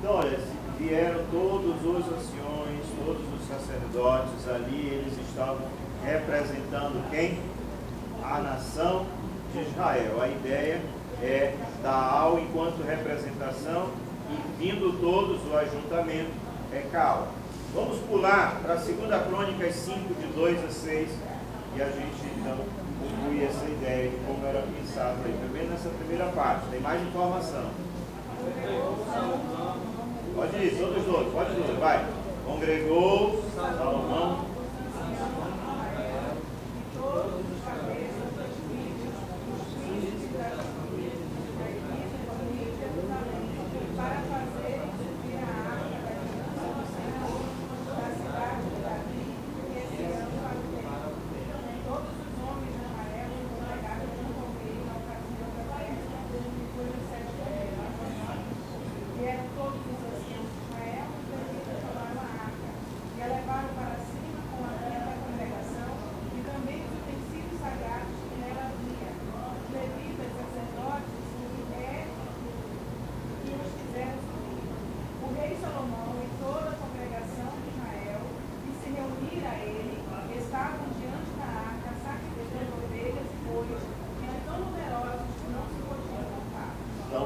Então, olha, vieram todos os anciões, todos os sacerdotes ali, eles estavam representando quem? A nação de Israel. A ideia é dar ao enquanto representação e vindo todos o ajuntamento é Cal. Vamos pular para 2 Crônicas 5, de 2 a 6, e a gente então conclui essa ideia de como era pensado aí. Primeiro nessa primeira parte, tem mais informação. Pode ir, todos, pode ir, vai. Congregou Salomão.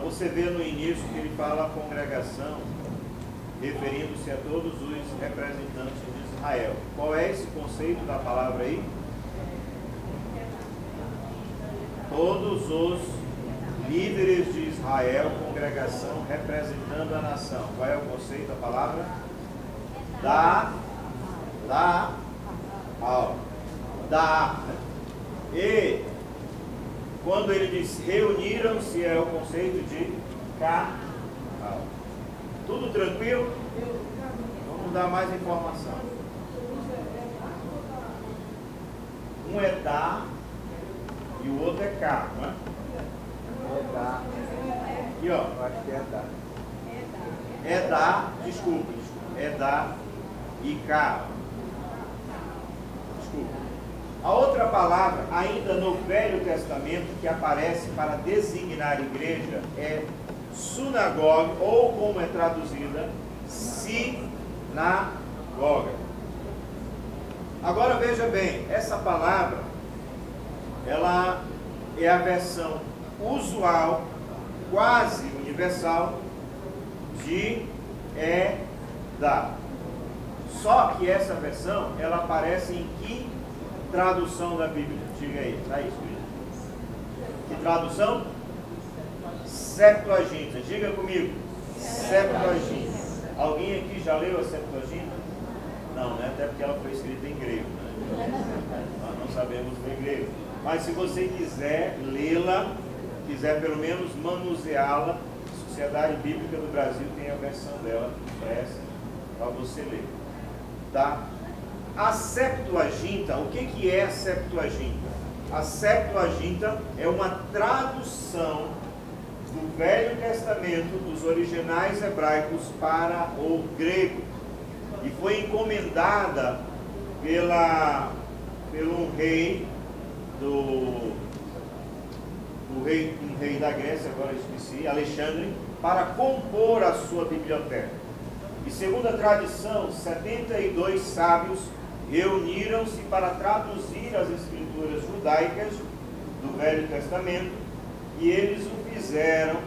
Você vê no início que ele fala a congregação, referindo-se a todos os representantes de Israel. Qual é esse conceito da palavra aí? Todos os líderes de Israel, congregação, representando a nação. Qual é o conceito da palavra? E quando ele diz reuniram-se, é o conceito de Cal. Tudo tranquilo? Vamos dar mais informação. Um é dar e o outro é cá, não é? É dar. Aqui, ó. Eu acho que é dar. É dar, desculpa. É dar e cá. Desculpa. A outra palavra, ainda no Velho Testamento, que aparece para designar igreja, é sunagoga, ou como é traduzida, sinagoga. Agora veja bem, essa palavra, ela é a versão usual, quase universal, de da. Só que essa versão, ela aparece em que tradução da Bíblia? Diga aí, está isso, que tradução? Septuaginta. Diga comigo. Septuaginta. Alguém aqui já leu a Septuaginta? Não, né? Até porque ela foi escrita em grego, né? Nós não sabemos ler grego. Mas se você quiser lê-la, quiser pelo menos manuseá-la, a Sociedade Bíblica do Brasil tem a versão dela impressa para você ler. Tá? A Septuaginta, o que é a Septuaginta? A Septuaginta é uma tradução do Velho Testamento, dos originais hebraicos para o grego. E foi encomendada pelo um rei um rei da Grécia, agora eu esqueci, Alexandre, para compor a sua biblioteca. E segundo a tradição, 72 sábios reuniram-se para traduzir as escrituras judaicas do Velho Testamento, e eles o fizeram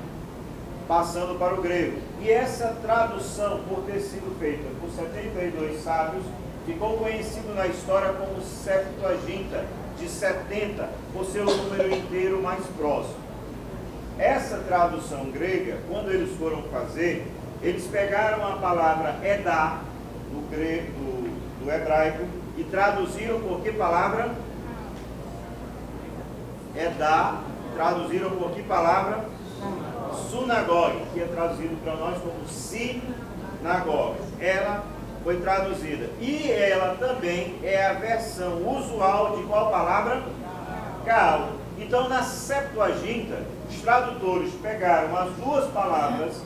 passando para o grego. E essa tradução, por ter sido feita por 72 sábios, ficou conhecido na história como Septuaginta, de 70, por ser o número inteiro mais próximo. Essa tradução grega, quando eles foram fazer, eles pegaram a palavra edá, do hebraico, e traduziram por que palavra? Edá, traduziram por que palavra? Sunagoga, que é traduzido para nós como sinagoga. Ela foi traduzida. E ela também é a versão usual de qual palavra? Cal. Então, na Septuaginta, os tradutores pegaram as duas palavras,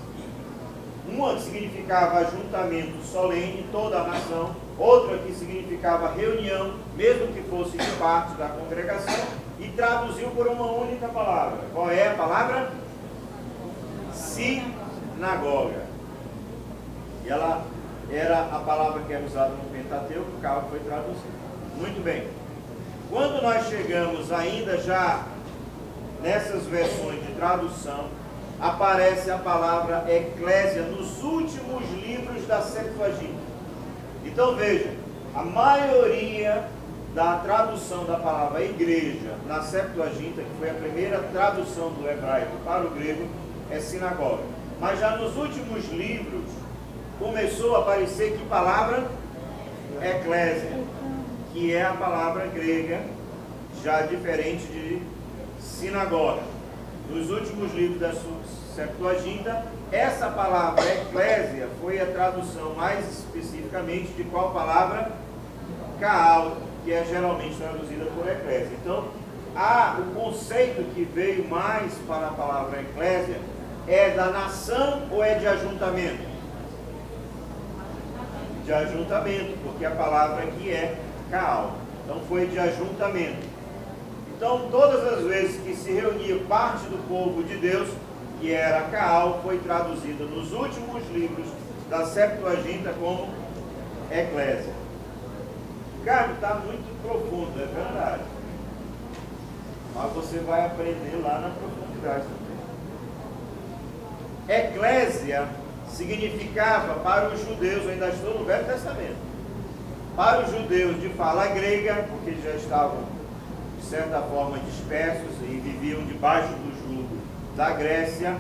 uma que significava ajuntamento solene, toda a nação, outra que significava reunião, mesmo que fosse de parte da congregação, e traduziu por uma única palavra. Qual é a palavra? Sinagoga. E ela era a palavra que era usada no Pentateuco, Cal foi traduzido. Muito bem. Quando nós chegamos ainda já nessas versões de tradução, aparece a palavra eclésia nos últimos livros da Septuaginta. Então veja, a maioria da tradução da palavra igreja na Septuaginta, que foi a primeira tradução do hebraico para o grego, é sinagoga. Mas já nos últimos livros começou a aparecer que palavra? Eclésia, que é a palavra grega, já diferente de sinagoga. Nos últimos livros da Septuaginta, essa palavra eclésia foi a tradução mais especificamente de qual palavra? Kaal, que é geralmente traduzida por eclésia. Então, o conceito que veio mais para a palavra eclésia é da nação ou é de ajuntamento? De ajuntamento, porque a palavra aqui é Kaal. Então foi de ajuntamento. Então todas as vezes que se reunia parte do povo de Deus, que era Kaal, foi traduzida nos últimos livros da Septuaginta como eclésia. Cara, está muito profundo, é verdade. Mas você vai aprender lá na profundidade também. Eclésia significava para os judeus, eu ainda estou no Velho Testamento, para os judeus de fala grega, porque já estavam de certa forma dispersos e viviam debaixo do jugo da Grécia.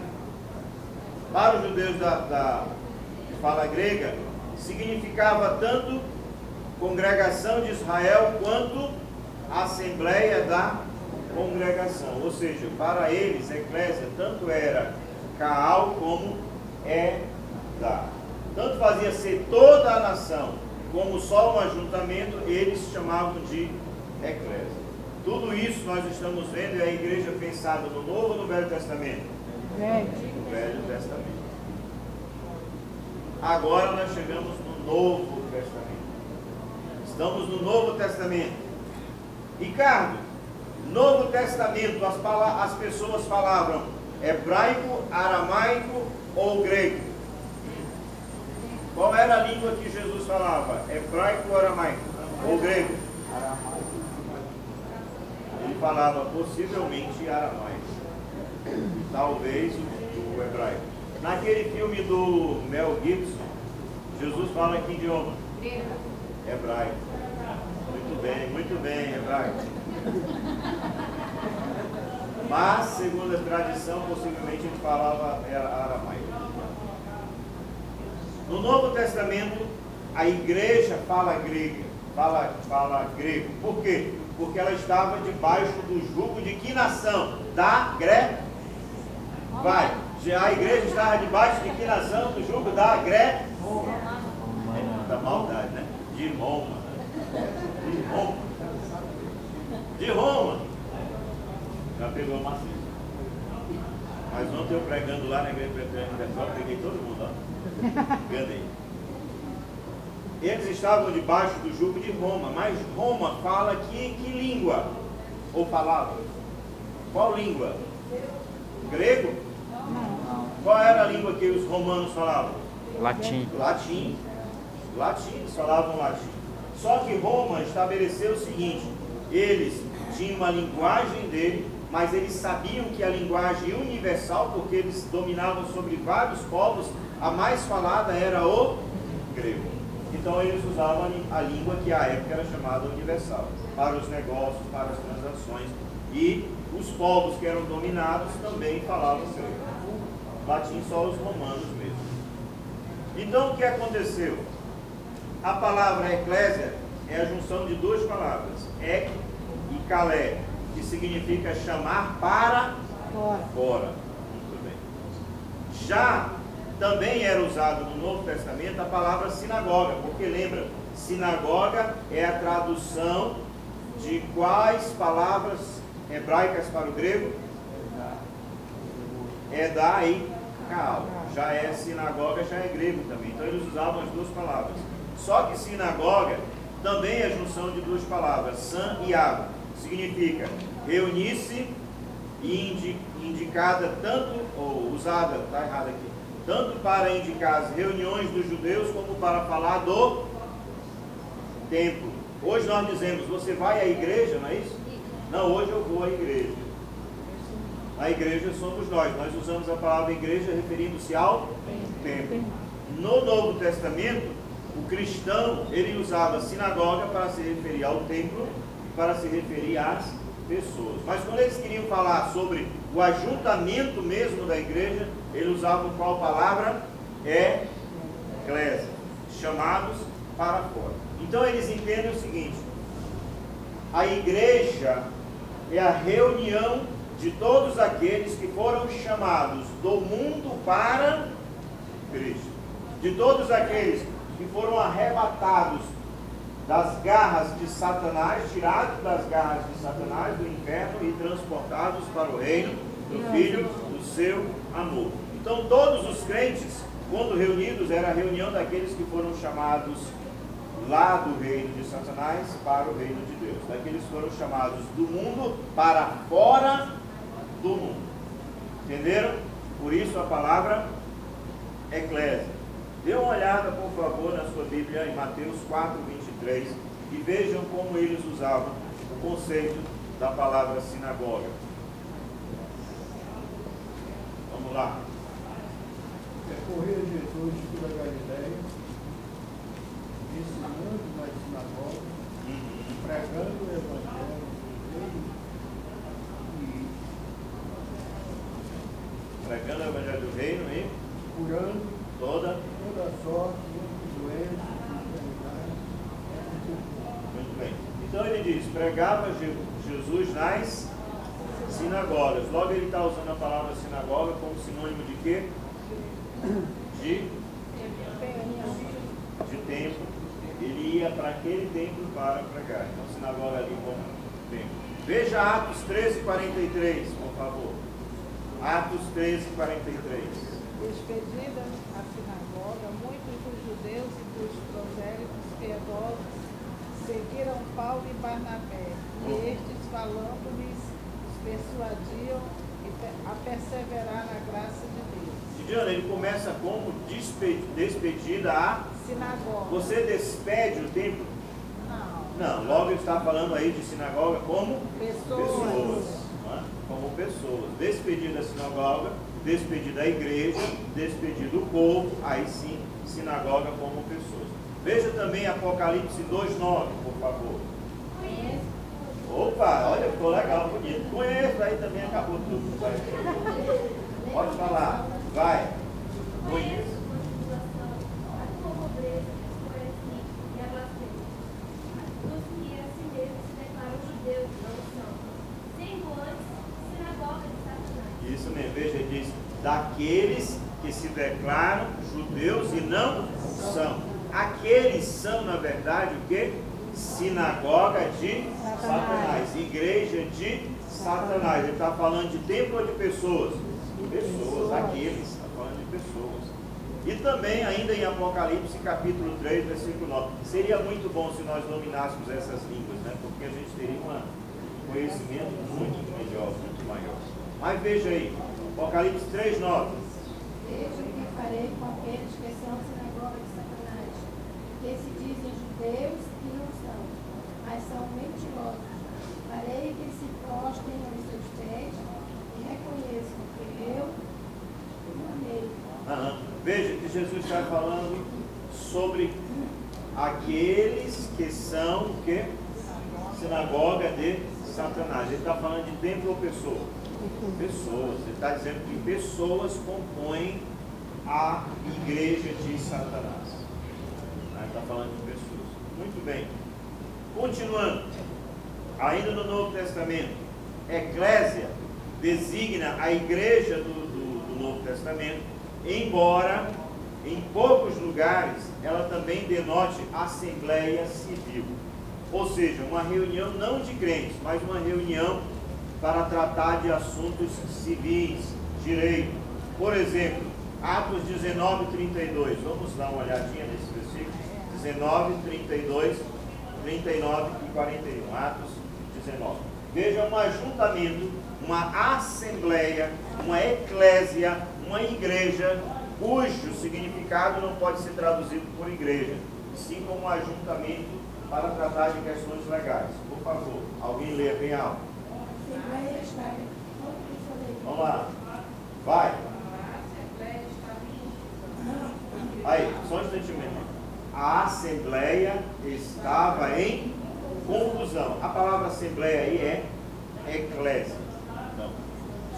Para os judeus de fala grega, significava tanto congregação de Israel quanto assembleia da congregação. Ou seja, para eles, eclésia tanto era Kaal como Edá. Tanto fazia ser toda a nação como só um ajuntamento, eles chamavam de eclésia. Tudo isso nós estamos vendo é a igreja pensada no Novo ou no Velho Testamento? No Velho Testamento. Agora nós chegamos no Novo Testamento. Estamos no Novo Testamento. Ricardo, Novo Testamento, as pessoas falavam hebraico, aramaico ou grego? Qual era a língua que Jesus falava? Hebraico ou aramaico? Ou grego? Ele falava possivelmente aramaico. Talvez o hebraico. Naquele filme do Mel Gibson, Jesus fala que idioma? Hebraico. Muito bem, hebraico. Mas, segundo a tradição, possivelmente ele falava aramaico. No Novo Testamento, a igreja fala grego. Por quê? Porque ela estava debaixo do jugo de que nação? Da Grécia. A igreja estava debaixo de que nação? Do jugo da Grécia. Da maldade, né? De Roma. De Roma. Já pegou o maciço. Mas ontem eu pregando lá na igreja universal, peguei todo mundo, ó. Ganhei. Eles estavam debaixo do jugo de Roma, mas Roma fala que língua? Ou falava? Qual língua? Grego? Qual era a língua que os romanos falavam? Latim. Latim, eles falavam latim. Só que Roma estabeleceu o seguinte: eles tinham uma linguagem dele, mas eles sabiam que a linguagem universal, porque eles dominavam sobre vários povos, a mais falada era o grego. Então eles usavam a língua que à época era chamada universal, para os negócios, para as transações. E os povos que eram dominados também falavam grego. Latim só os romanos mesmo. Então o que aconteceu? A palavra eclésia é a junção de duas palavras, ek e kalé, que significa chamar para fora. Muito bem. Já também era usado no Novo Testamento a palavra sinagoga, porque lembra, sinagoga é a tradução de quais palavras hebraicas para o grego? Edá e Kaal. Já é sinagoga, já é grego também. Então eles usavam as duas palavras. Só que sinagoga também é a junção de duas palavras, san e ava. Significa reunir-se e indicada tanto, ou usada, está errado aqui, tanto para indicar as reuniões dos judeus, como para falar do templo. Hoje nós dizemos, você vai à igreja, não é isso? Não, hoje eu vou à igreja. A igreja somos nós usamos a palavra igreja referindo-se ao templo. No Novo Testamento, o cristão, ele usava sinagoga para se referir ao templo e para se referir às pessoas. Mas quando eles queriam falar sobre o ajuntamento mesmo da igreja, eles usavam qual palavra? Eclésia, chamados para fora. Então eles entendem o seguinte: a igreja é a reunião de todos aqueles que foram chamados do mundo para Cristo, de todos aqueles que foram arrebatados das garras de Satanás, tirados das garras de Satanás, do inferno, e transportados para o reino do Filho do seu amor. Então todos os crentes, quando reunidos, era a reunião daqueles que foram chamados lá do reino de Satanás para o reino de Deus, daqueles que foram chamados do mundo para fora do mundo. Entenderam? Por isso a palavra eclésia. Dê uma olhada, por favor, na sua Bíblia, em Mateus 4:23, e vejam como eles usavam o conceito da palavra sinagoga. Vamos lá. Percorria Jesus toda a Galileia, ensinando nas sinagogas, pregando o Evangelho Pregando o Evangelho do Reino e curando toda sorte de doenças, enfermidades. Muito bem. Então ele diz, pregava Jesus nas sinagogas. Logo ele está usando a palavra sinagoga como sinônimo de quê? De templo. Ele ia para aquele templo para pregar. Então sinagoga ali como templo. Veja Atos 13:43, por favor. Atos 13:43. Despedida a sinagoga, muitos dos judeus e dos prosélitos piedosos seguiram Paulo e Barnabé, e estes, falando-lhes, os persuadiam a perseverar na graça de Deus. Diana, ele começa como despedida a sinagoga. Você despede o templo? Não. Não, logo ele está falando aí de sinagoga como Pessoas. Não é? Como pessoas. Despedida a sinagoga, despedida a igreja, despedido o povo, aí sim, sinagoga como pessoas. Veja também Apocalipse 2:9, por favor. Opa, olha, ficou legal, bonito. Conheço, aí também acabou tudo. Vai. Pode falar, vai. Conheço. Isso mesmo, veja, ele diz, daqueles que se declaram judeus e não são. Aqueles são, na verdade, o que? Sinagoga de Satanás, igreja de Satanás. Ele está falando de templo ou de pessoas? Pessoas, aqueles, está falando de pessoas. E também, ainda em Apocalipse, capítulo 3, versículo 9. Seria muito bom se nós dominássemos essas línguas, né? Porque a gente teria um conhecimento muito melhor, muito maior. Mas veja aí, Apocalipse 3:9. Veja o que farei com aqueles que são sinagoga de Satanás, que se dizem judeus e não são, mas são mentirosos. Farei que se prostrem aos seus pés e reconheçam que eu o amei. Veja que Jesus está falando sobre aqueles que são o quê? Sinagoga de Satanás. Ele está falando de templo ou pessoa? Pessoas. Ele está dizendo que pessoas compõem a igreja de Satanás. Ele está falando de pessoas. Muito bem. Continuando. Ainda no Novo Testamento, eclésia designa a igreja do Novo Testamento, embora em poucos lugares ela também denote assembleia civil. Ou seja, uma reunião não de crentes, mas uma reunião para tratar de assuntos civis, direito. Por exemplo, Atos 19:32. Vamos dar uma olhadinha nesse versículo. 19:32, 39 e 41. Atos 19. Veja um ajuntamento, uma assembleia, uma eclésia, uma igreja cujo significado não pode ser traduzido por igreja, e sim como um ajuntamento para tratar de questões legais. Por favor, alguém lê bem alto. Vamos lá. Vai. Aí, só um instantinho. A assembleia estava em confusão. A palavra assembleia aí é eclésia. Então,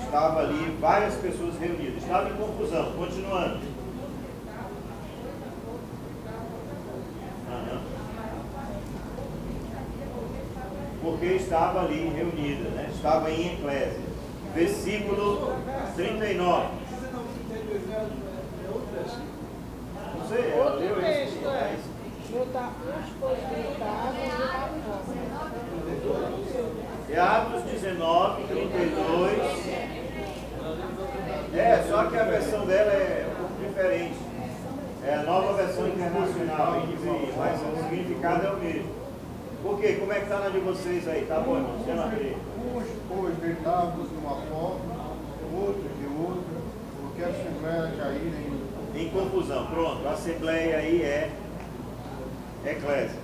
estava ali várias pessoas reunidas. Estava em confusão. Continuando. Porque estava ali reunida, né? Estava em eclésia. Versículo 39. Não sei, Outro texto é: os pois gritavam de uma forma. É Atos 19, 32. Só que a versão dela é um pouco diferente. É a nova versão internacional, mas o significado é o mesmo. Por quê? Como é que está na de vocês aí? Tá bom, irmão? Você não abrir. Uns, pois, gritavam de uma forma, outros de outra, porque a Assembleia caíra em confusão. Pronto, a Assembleia aí é eclésia.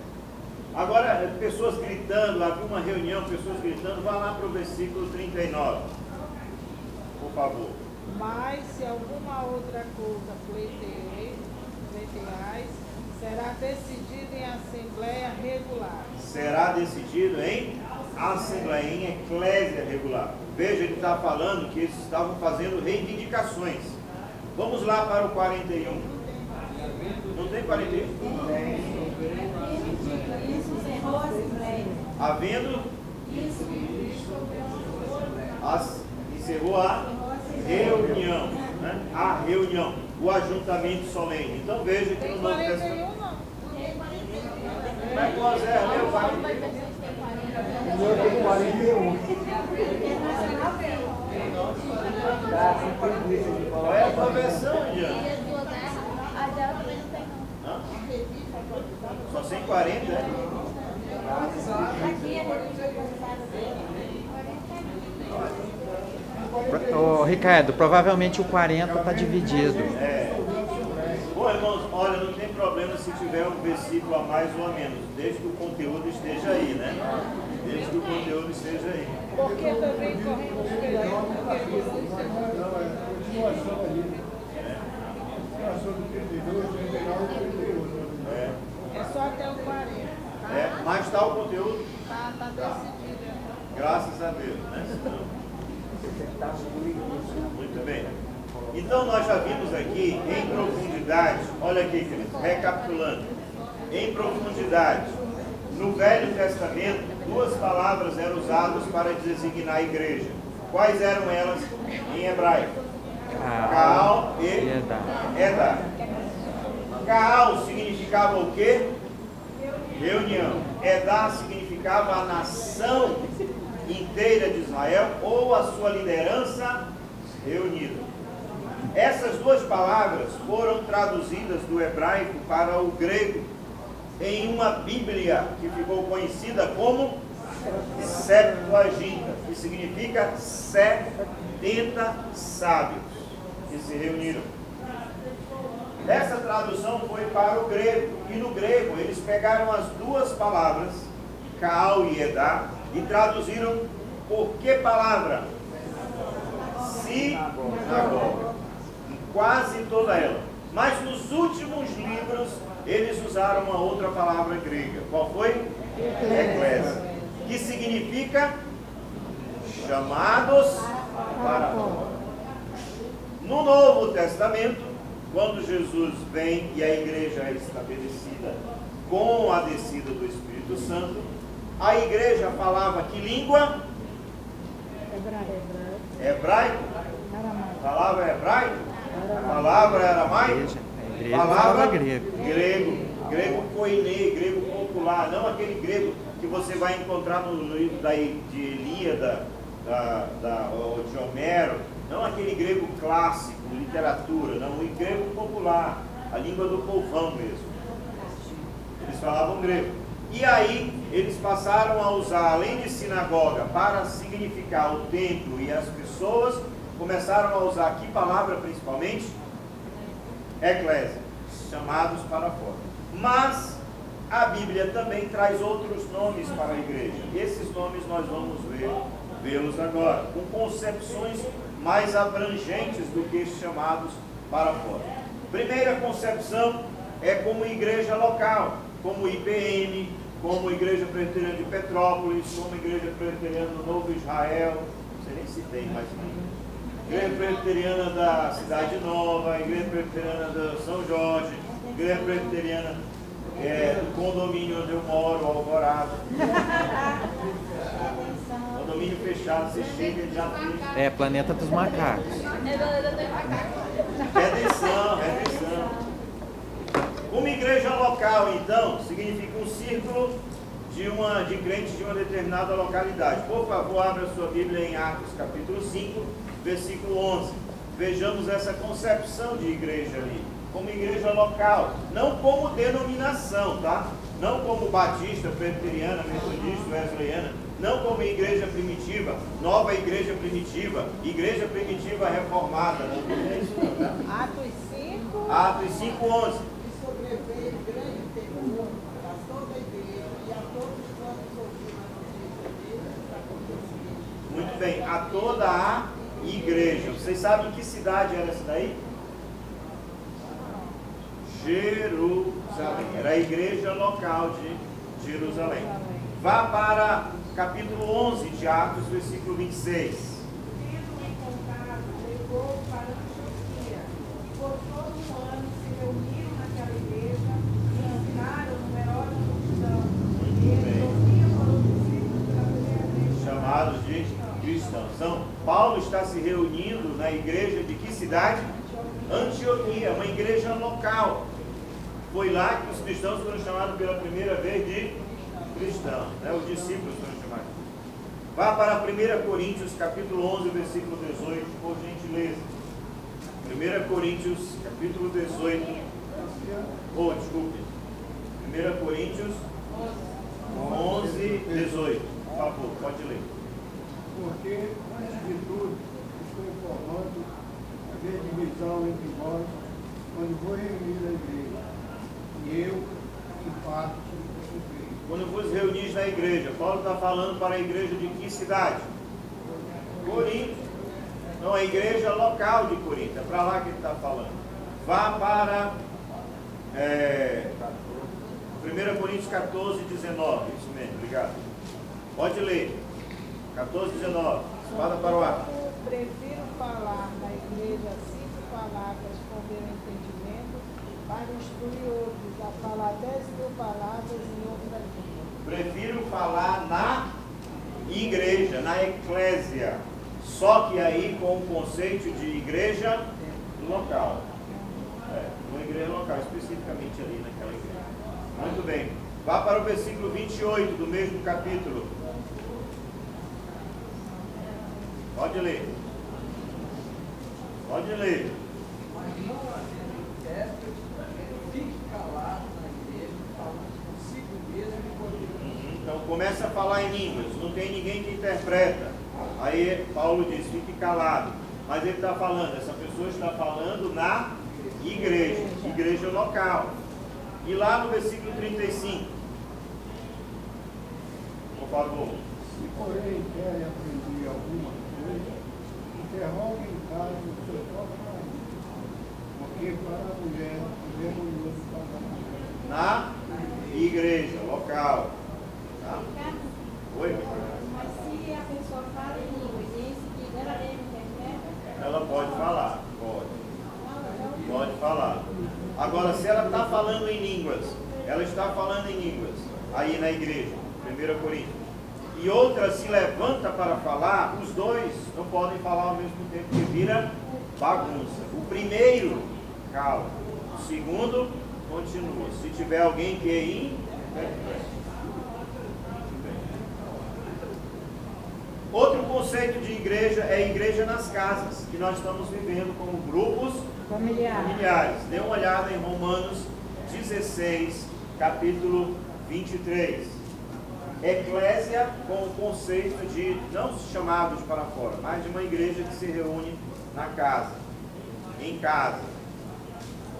Agora, pessoas gritando, havia uma reunião, pessoas gritando, vá lá para o versículo 39. Por favor. Mas se alguma outra coisa pleiteais, será decidido em assembleia regular. Será decidido em assembleia, em eclésia regular. Veja, ele está falando que eles estavam fazendo reivindicações. Vamos lá para o 41. Não tem 41? Isso encerrou a assembleia. Havendo, encerrou a reunião, né? A reunião, o ajuntamento solene. Então veja que no Novo Testamento. Como é que o Zé leu 41? O meu tem 41. Qual é a tua versão, Diana? Só 140, é? Ô, Ricardo, provavelmente o 40 está dividido. Bom, irmãos, olha, não tem problema se tiver um versículo a mais ou a menos, desde que o conteúdo esteja aí, né? Desde que o conteúdo esteja aí. Porque também corremos continuação ali. Continuação do 32, 39 e 38. É só até o 40. Tá? Mas está o conteúdo? Tá decidido. Graças a Deus, né? Muito bem. Então nós já vimos aqui em profundidade, olha aqui, queridos, recapitulando, em profundidade, no Velho Testamento, duas palavras eram usadas para designar a igreja. Quais eram elas em hebraico? Kaal e Edá. Kaal significava o quê? Reunião. Edá significava a nação inteira de Israel ou a sua liderança reunida. Essas duas palavras foram traduzidas do hebraico para o grego em uma Bíblia que ficou conhecida como Septuaginta, que significa 70 sábios que se reuniram. Essa tradução foi para o grego, e no grego eles pegaram as duas palavras, Kaal e Edá, e traduziram por que palavra? Sinagoga. Quase toda ela. Mas nos últimos livros eles usaram uma outra palavra grega. Qual foi? Eclésia. Que significa chamados para fora. No Novo Testamento, quando Jesus vem e a igreja é estabelecida com a descida do Espírito Santo, a igreja falava que língua? Hebraico. Falava hebraico? A palavra era aramaico? Falava grego koiné, grego popular, não aquele grego que você vai encontrar no livro de Ilíada, ou de Homero, não aquele grego clássico, literatura, não, o grego popular, a língua do povão mesmo. Eles falavam grego. E aí eles passaram a usar, além de sinagoga, para significar o templo e as pessoas, começaram a usar que palavra principalmente? eclésia, chamados para fora. Mas a Bíblia também traz outros nomes para a igreja. Esses nomes nós vamos vê-los agora, com concepções mais abrangentes do que chamados para fora. Primeira concepção é como igreja local, como IPM, como Igreja Presbiteriana de Petrópolis, como Igreja Presbiteriana do Novo Israel, não sei nem se tem mais Igreja Presbiteriana da Cidade Nova, Igreja Presbiteriana de São Jorge, Igreja Presbiteriana do condomínio onde eu moro, Alvorada. Condomínio fechado, você chega e já tem. É, Planeta dos Macacos. Redenção. Uma igreja local, então, significa um círculo de crentes de uma determinada localidade. Por favor, abra sua Bíblia em Atos capítulo 5, versículo 11. Vejamos essa concepção de igreja ali, como igreja local, não como denominação, tá? Não como batista, presbiteriana, metodista, wesleyana, não como igreja primitiva, nova igreja primitiva reformada. Não é isso não, tá? Atos 5, 11. Sobreveio grande temor a toda a igreja e a todos quantos ouviram a notícia Muito bem, a toda a igreja. Vocês sabem que cidade era essa daí? Jerusalém. Era a igreja local de Jerusalém. Vá para capítulo 11 de Atos, versículo 26. Tendo encontrado, levou para Antioquia, e por todo um ano se reuniram naquela igreja e entraram numerosa multidão. E eles ouviam os discípulos da primeira vez Chamados de cristãos. Então, Paulo está se reunindo na igreja de que cidade? Antioquia, uma igreja local. Foi lá que os cristãos foram chamados pela primeira vez de cristãos, né? Os discípulos foram chamados. Vá para 1 Coríntios, capítulo 11, versículo 18, por gentileza. 1 Coríntios, capítulo 18. Desculpe. 1 Coríntios 11, 18. Por favor, pode ler. Porque, antes de tudo, estou informando haver divisão entre vós quando vou reunir a igreja. E eu, em parte, sofri. Quando vos reunis na igreja, Paulo está falando para a igreja de que cidade? Corinto. Não, a igreja local de Corinto. É para lá que ele está falando. Vá para 1 Coríntios 14, 19. Isso mesmo, obrigado. Pode ler. 14, 19. Espada para o ar. Prefiro falar na igreja 5 palavras com meu entendimento para instruir outros a falar 10.000 palavras em outra língua. Prefiro falar na igreja, na eclésia. Só que aí com o conceito de igreja local. Uma igreja local, especificamente ali naquela igreja. Muito bem. Vá para o versículo 28 do mesmo capítulo. Pode ler. Pode ler. Fique calado na igreja, falando consigo mesmo e com Deus. Então começa a falar em línguas. Não tem ninguém que interpreta. Aí Paulo diz, fique calado. Mas ele está falando, essa pessoa está falando na igreja local. E lá no versículo 35. Por favor. Se porém querem aprender alguma coisa, interroguem em casa o seu próprio marido, porque para a mulher é vergonhoso casamento. Na igreja local. Tá? Oi? Mas se a pessoa fala em línguas e em seguida ela mesma interpreta, Ela pode falar. Pode falar. Agora, se ela está falando em línguas, ela está falando em línguas, aí na igreja, 1 Coríntios, e outra se levanta para falar, os dois não podem falar ao mesmo tempo, que vira bagunça. O primeiro, cala. O segundo, continua. Se tiver alguém que interprete. Outro conceito de igreja é igreja nas casas, que nós estamos vivendo como grupos familiares. Dê uma olhada em Romanos 16, capítulo 23. Eclésia com o conceito de não chamados para fora, mas de uma igreja que se reúne na casa, em casa.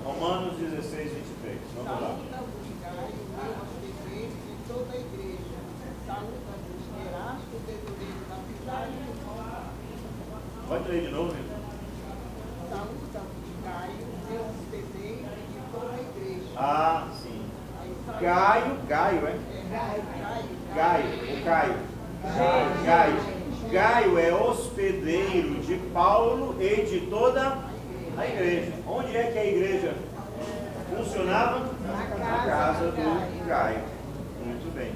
Romanos 16, 23. Vamos lá. Saúda-vos, Gaio, meu hospedeiros e toda a igreja. Saúda-vos, Erasto, tesoureiro da cidade do Senhor. Pode ler de novo, irmão. Saúda-vos, Gaio, meu hospedeiro e toda a igreja. Ah, sim. Aí saúda- Gaio, é? Gaio. Gaio é hospedeiro de Paulo e de toda a igreja. Onde é que a igreja funcionava? Na casa do Gaio. Muito bem.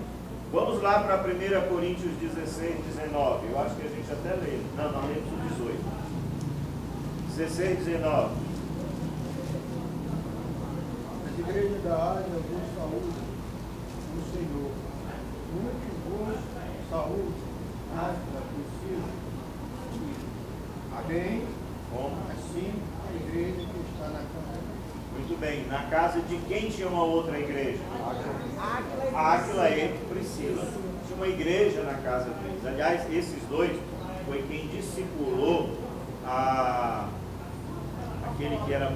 Vamos lá para 1 Coríntios 16, 19. Eu acho que a gente até lê. Não, nós lemos o 18. 16, 19. As igrejas da Ásia vos saúdam no Senhor. Muito vos saúde, Ásia, Priscila. Amém? Bom, Assim, a igreja que está na casa. muito bem. Na casa de quem tinha uma outra igreja? Áquila e Priscila. Tinha uma igreja na casa deles. Aliás, esses dois foi quem discipulou aquele que era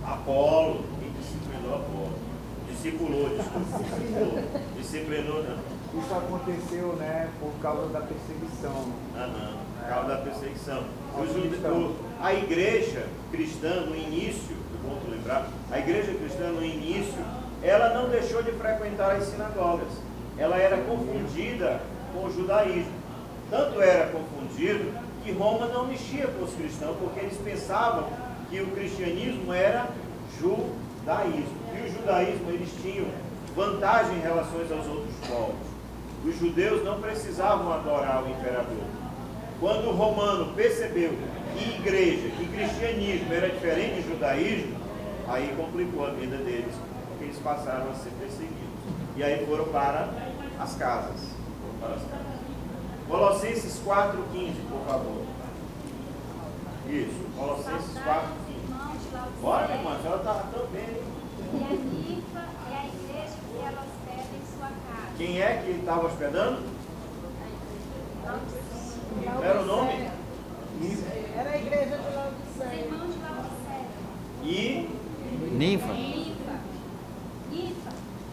Apolo. Quem disciplinou Apolo? Disciplinou não. Isso aconteceu, né, por causa da perseguição. Por causa da perseguição. A igreja cristã, no início, é bom tu lembrar, a igreja cristã, no início, ela não deixou de frequentar as sinagogas. Ela era confundida com o judaísmo. Tanto era confundido que Roma não mexia com os cristãos, porque eles pensavam que o cristianismo era judaísmo. E o judaísmo, eles tinham vantagem em relação aos outros povos. Os judeus não precisavam adorar o imperador. Quando o romano percebeu que igreja, que cristianismo era diferente de judaísmo, aí complicou a vida deles, porque eles passaram a ser perseguidos. E aí foram para as casas. Colossenses 4,15, por favor. Isso, Colossenses 4,15. Bora, minha irmã, a senhora está tão bem. E a Ninfa é a igreja que ela hospeda em sua casa. Quem é que estava hospedando? Qual era o nome? Era a igreja de Laodiceia. Irmão de Laodiceia. E Ninfa.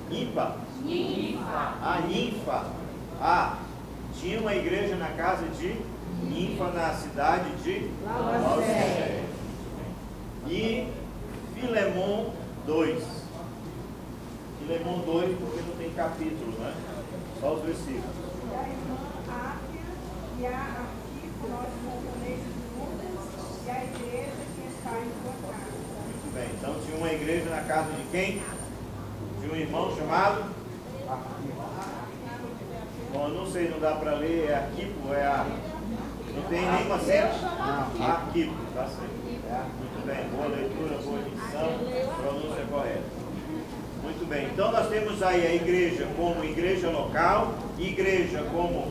Ninfa. Ninfa. A Ninfa. Tinha uma igreja na casa de Ninfa, na cidade de Laodiceia. E Filemon 2. Filemon 2, porque não tem capítulo, né? Só os versículos. E a irmã Áfia e a Arquipo, nós componentes de Lucas, e a igreja que está em sua casa. Muito bem, então tinha uma igreja na casa de quem? De um irmão chamado? Bom, eu não sei, não dá para ler, é Arquipo, não tem nenhuma cena? Não, Arquipo, tá certo. Muito bem, boa leitura, boa dicção, pronúncia correta. Muito bem, então nós temos aí a igreja como igreja local, igreja como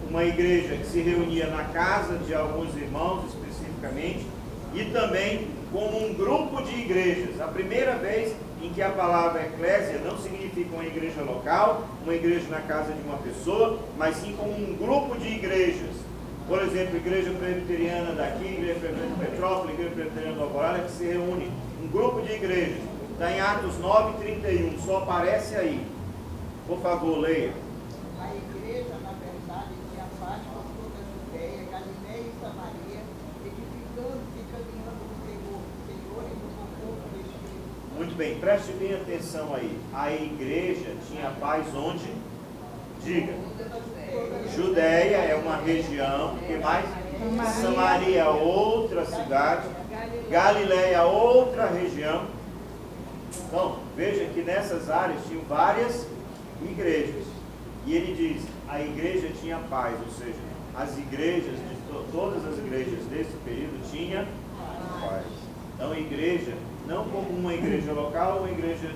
uma igreja que se reunia na casa de alguns irmãos especificamente, e também como um grupo de igrejas. A primeira vez em que a palavra eclésia não significa uma igreja local, uma igreja na casa de uma pessoa, mas sim como um grupo de igrejas. Por exemplo, igreja presbiteriana daqui, igreja presbiteriana de Petrópolis, igreja presbiteriana do Alvorada, que se reúne um grupo de igrejas. Está em Atos 9:31, só aparece aí. Por favor, leia. A igreja, na verdade, tinha paz por toda a Judéia, Galiléia e Samaria, edificando-se e caminhando no Senhor e no conforto do Espírito. Muito bem, preste bem atenção aí. A igreja tinha paz onde? Diga. Judéia é uma região, que mais? Samaria, outra cidade. Galiléia, outra região. Então, veja que nessas áreas tinham várias igrejas. E ele diz, a igreja tinha paz, ou seja, as igrejas, todas as igrejas desse período tinham paz. Então, a igreja, não como uma igreja local, uma igreja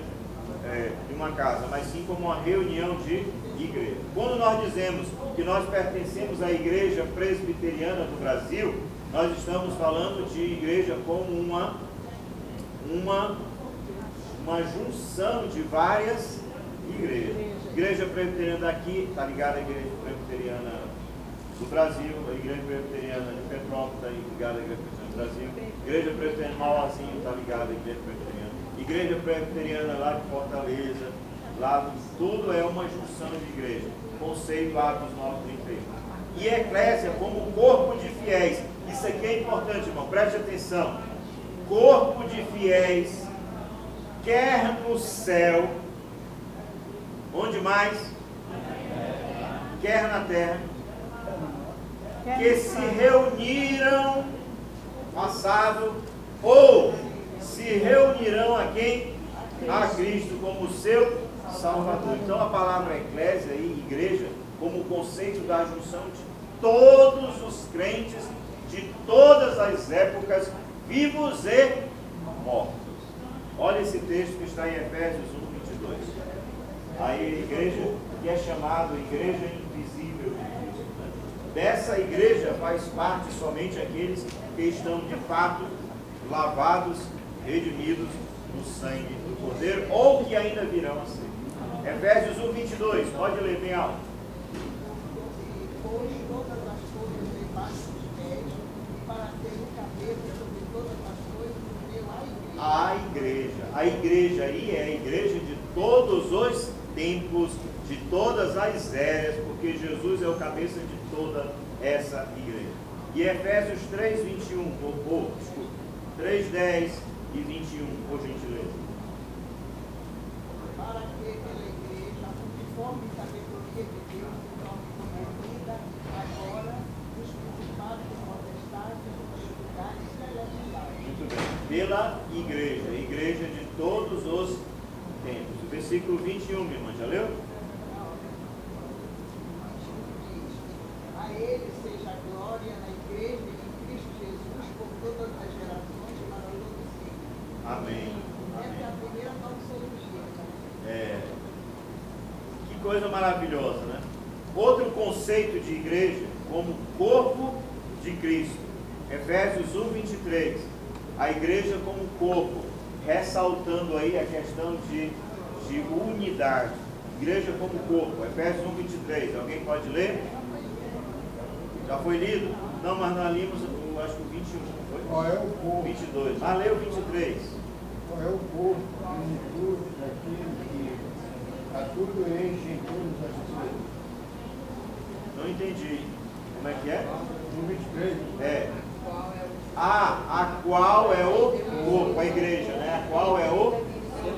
de uma casa, mas sim como uma reunião de igreja. Quando nós dizemos que nós pertencemos à igreja presbiteriana do Brasil, nós estamos falando de igreja como uma junção de várias igrejas. Igreja presbiteriana daqui está ligada à igreja presbiteriana do Brasil, a igreja presbiteriana de Petrópolis está ligada à igreja presbiteriana Brasil. Igreja Presbiteriana Mauazinho está ligada à Igreja Presbiteriana. Igreja Presbiteriana lá de Fortaleza, lá tudo é uma junção de igreja. Conceito Atos 9:31. E eclésia como corpo de fiéis. Isso aqui é importante, irmão, preste atenção. Corpo de fiéis, quer no céu, onde mais? Quer na terra, que se reuniram, passado, ou se reunirão a quem? A Cristo como seu Salvador. Então a palavra eclésia e igreja, como o conceito da junção de todos os crentes de todas as épocas, vivos e mortos. Olha esse texto que está em Efésios 1:22. Aí a igreja que é chamada Igreja Invisível de Cristo, né? Dessa igreja faz parte somente aqueles que estão de fato lavados, redimidos no sangue do Cordeiro, ou que ainda virão a ser. Efésios 1:22, pode ler bem alto. Pois todas as coisas debaixo dos pés, e para ser o cabeça sobre todas as coisas, deu a igreja. A igreja aí é a igreja de todos os tempos, de todas as eras, porque Jesus é o cabeça de toda essa igreja. E Efésios 3:21, 3:10 e 21, por gentileza. Para que pela igreja, conforme a sabedoria de Deus, se torne conhecida agora dos principados e potestades dos lugares celestiais. Muito bem. Pela igreja, igreja de todos os tempos. O versículo 21, minha irmã, já leu? A ele seja a glória na igreja e em Cristo Jesus por todas as gerações, para todo sempre. Amém. Essa é a primeira doxologia. Que coisa maravilhosa, né? Outro conceito de igreja como corpo de Cristo. Efésios 1:23. A igreja como corpo, ressaltando aí a questão de unidade. Igreja como corpo. Efésios 1:23. Alguém pode ler? Já foi lido? Não, mas nós limos, acho que o 21, não foi? Qual é o corpo? 22. Mas leu o 23. Qual é o corpo de tudo daquilo que a tudo enche em todas as coisas? Não entendi. Como é que é? No 23. É. A qual é o corpo, a igreja, né? A qual é o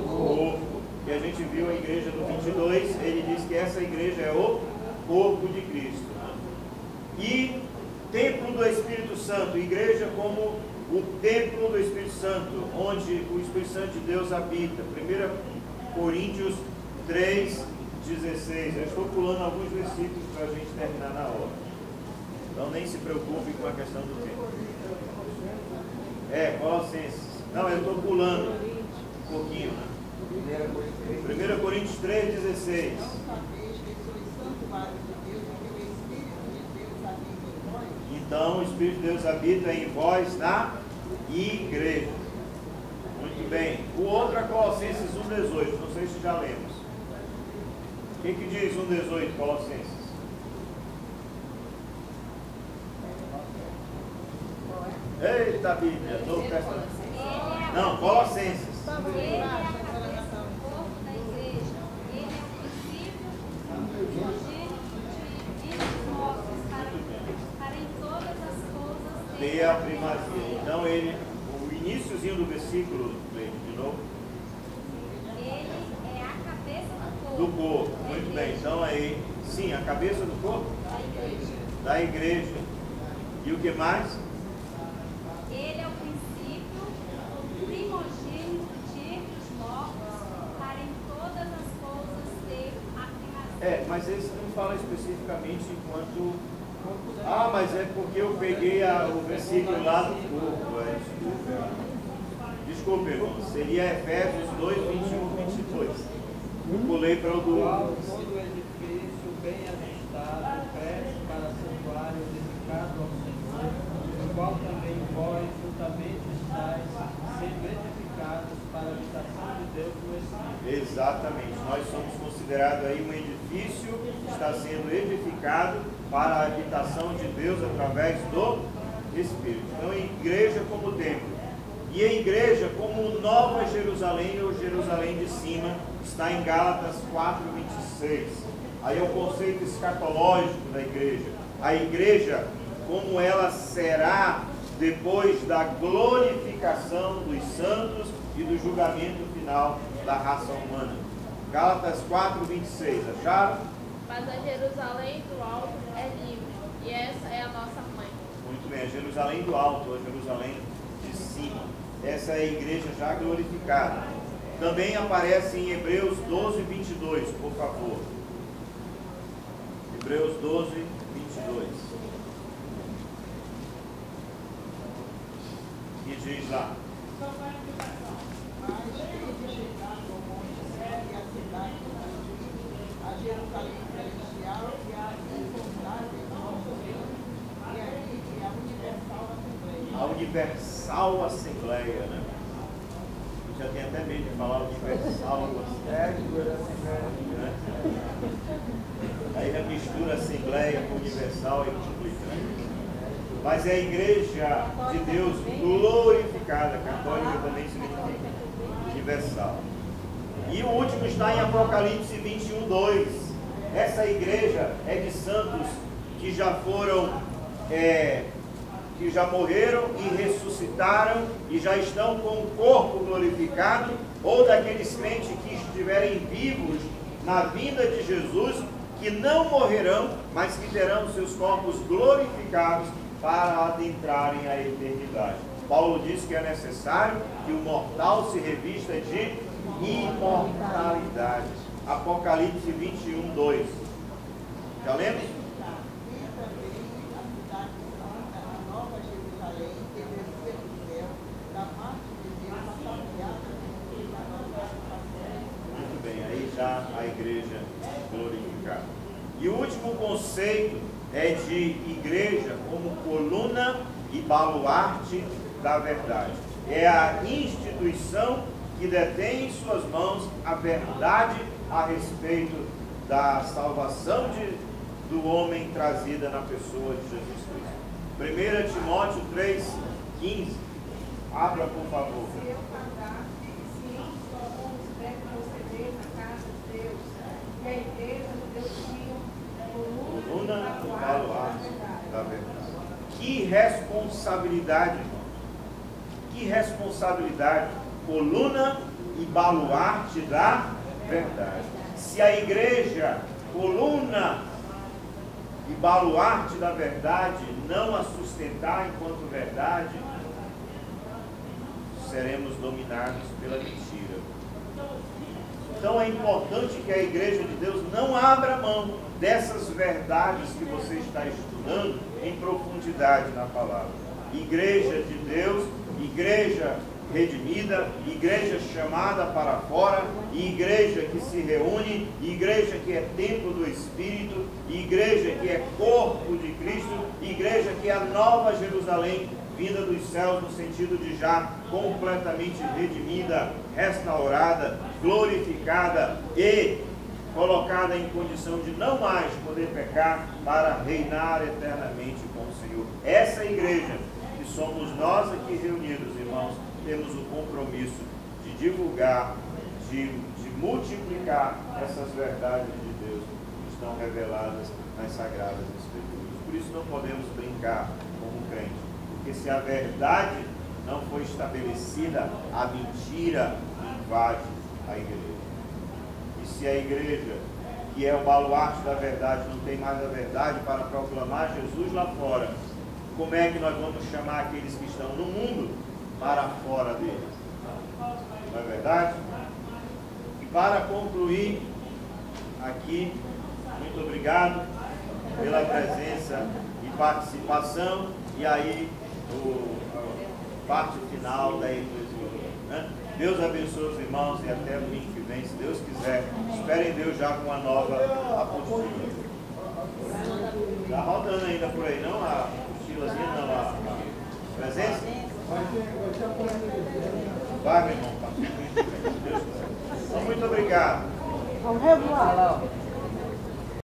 corpo. E a gente viu a igreja do 22, ele diz que essa igreja é o corpo de Cristo. Né? E templo do Espírito Santo, igreja como o templo do Espírito Santo, onde o Espírito Santo de Deus habita. 1 Coríntios 3:16. Eu estou pulando alguns versículos para a gente terminar na hora. Então nem se preocupe com a questão do tempo. Colossenses. Não, eu estou pulando um pouquinho, né? 1 Coríntios 3:16. Não sabeis que sois santuário de Deus e que o Espírito de Deus habita em vós? Então o Espírito de Deus habita em vós na igreja. Muito bem. O outro é Colossenses 1:18. Não sei se já lemos. O que diz 1:18, Colossenses? Eita Bíblia, Novo Testamento. Não, Colossenses. Ele é a cabeça do corpo da igreja. Ele é o princípio primogênito de dos mortos, para em todas as coisas Dê a primazia. Então ele, o iníciozinho do versículo, de novo. Ele é a cabeça do corpo. Do corpo. Muito bem. Então aí, sim, a cabeça do corpo? Da igreja. Da igreja. E o que mais? Ele é o princípio, o primogênito de entre os mortos, para em todas as coisas ter a primazia. Mas esse não fala especificamente enquanto... mas é porque eu peguei o versículo lá do corpo. Desculpe, irmão. Seria Efésios 2:21-22. Eu pulei para o do... Todo o edifício bem ajustado, preste para santuário dedicado ao Senhor, no qual também vós juntamente estáis sendo edificados para a habitação de Deus no Espírito. Exatamente. Nós somos considerados aí um edifício que está sendo edificado para a habitação de Deus através do Espírito. Então, igreja como templo. E a igreja como Nova Jerusalém, ou Jerusalém de cima, está em Gálatas 4:26. Aí é o conceito escatológico da igreja. A igreja, como ela será depois da glorificação dos santos e do julgamento final da raça humana. Gálatas 4:26. Acharam? Mas a Jerusalém do alto é livre, e essa é a nossa mãe. Muito bem, a Jerusalém do alto, a Jerusalém de cima. Essa é a igreja já glorificada. Também aparece em Hebreus 12:22, por favor. Hebreus 12:22. E diz lá. Mas ele chegando ao Monte Santo e à cidade do Santo, a Jerusalém celestial e a incontrável nossa Deus, e ali e a universal assembleia. A universal assembleia, né? Eu já tenho até medo de falar universal assembleia. Né? Aí já mistura assembleia com universal e complica. Mas é a igreja de Deus glorificada, católica também significa universal. E o último está em Apocalipse 21:2. Essa igreja é de santos que já foram, que já morreram e ressuscitaram e já estão com o corpo glorificado, ou daqueles crentes que estiverem vivos na vinda de Jesus, que não morrerão, mas que terão seus corpos glorificados para adentrarem a eternidade. Paulo diz que é necessário que o mortal se revista de imortalidade. Apocalipse 21:2. Já lembra? E também a cidade santa, a nova Jerusalém, que descia do céu, da parte de Deus, ataviada da nossa face. Muito bem, aí já a igreja glorificada. E o último conceito é de igreja como coluna e baluarte da verdade. É a instituição que detém em suas mãos a verdade a respeito da salvação do homem trazida na pessoa de Jesus Cristo. 1 Timóteo 3:15. Abra, por favor. Se eu cantasse, sim, só como deve proceder na casa de Deus, e a igreja de Deus tinha Coluna e baluarte da verdade. Que responsabilidade, irmão. Que responsabilidade. Coluna e baluarte da verdade. Se a igreja, coluna e baluarte da verdade, não a sustentar enquanto verdade, seremos dominados pela mentira. Então é importante que a igreja de Deus não abra mão dessas verdades que você está estudando em profundidade na palavra. Igreja de Deus, igreja redimida, igreja chamada para fora, igreja que se reúne, igreja que é templo do Espírito, igreja que é corpo de Cristo, igreja que é a nova Jerusalém, vinda dos céus no sentido de já completamente redimida, restaurada, glorificada e colocada em condição de não mais poder pecar para reinar eternamente com o Senhor. Essa igreja que somos nós aqui reunidos, irmãos, temos o compromisso de divulgar, de multiplicar essas verdades de Deus que estão reveladas nas Sagradas Escrituras. Por isso não podemos brincar como crente, porque se a verdade não foi estabelecida, a mentira invade a igreja. E se a igreja, que é o baluarte da verdade, não tem mais a verdade para proclamar Jesus lá fora, como é que nós vamos chamar aqueles que estão no mundo para fora dele? Não é verdade? E para concluir aqui, muito obrigado pela presença e participação, e aí a parte final da eclesiologia, né? Deus abençoe os irmãos e até o domingo que vem, se Deus quiser. Esperem Deus já com uma nova apostila. Está rodando ainda por aí, não? A apostilazinha, não, a presença? Vai, meu irmão. Deus quiser. Então, muito obrigado. Vamos revoar lá, ó.